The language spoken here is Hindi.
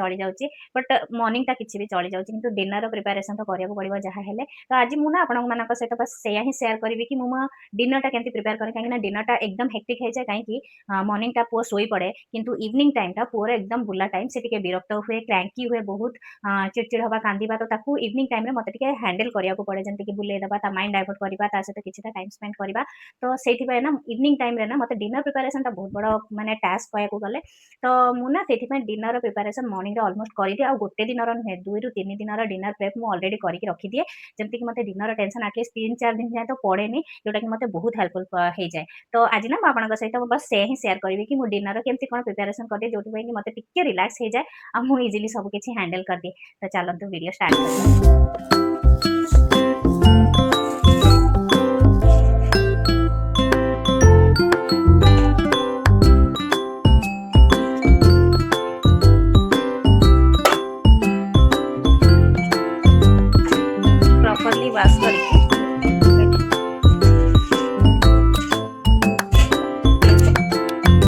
चली जाउची बट मॉर्निंग टा किछि भी चली जाउची किंतु डिनर रो प्रिपरेशन तो करिया पड़िबो जहा हेले। तो आज मु ना आपन मानक सहित बस सेया ही शेयर करबी कि मु डिनर टा केमति प्रिपेयर करे काहे ना डिनर टा एकदम हेक्टिक हे जाय काहे कि मॉर्निंग टा पुओ सोई पड़े किंतु इवनिंग टाइम टा पुओर एकदम बुला टाइम से टिके विरक्त हुए क्रैंकी हुए बहुत चिड़चिड़ हवा कांदीबा तो ताकू इवनिंग टाइम रे मते टिके हैंडल करिया को पड़े जेंति कि बुले दबा ता माइंड डाइवर्ट करबा ता सहित किछिटा टाइम स्पेंड करबा। तो सेठी पे ना इवनिंग टाइम रे ना मते डिनर प्रिपरेशन टा बहुत बड़ माने टास्क कहया को गले। तो मु ना सेठी पे डिनर प्रिपरेशन मॉर्निंग रे ऑलमोस्ट करि दिए आ गोटे दिनर नुहे 2 रु 3 दिनर डिनर प्रेप मु ऑलरेडी करिक रखि दिए जेंति कि मते डिनर टेंशन एटलीस्ट 3-4 दिन जाए तो पड़ेनी जोटा कि मते बहुत हेल्पफुल हे जाए। तो आज ना मु आपनक सहित बस से ही शेयर करबी कि मु डिनर केमति कोन प्रिपरेशन करदे जोटि पे कि मते टिके रिलैक्स हे जाए आ मु इजीली सब किछि हैंडल कर दिए। तो चलंतु वीडियो स्टार्ट करिया। प्रॉपर्ली वाश करके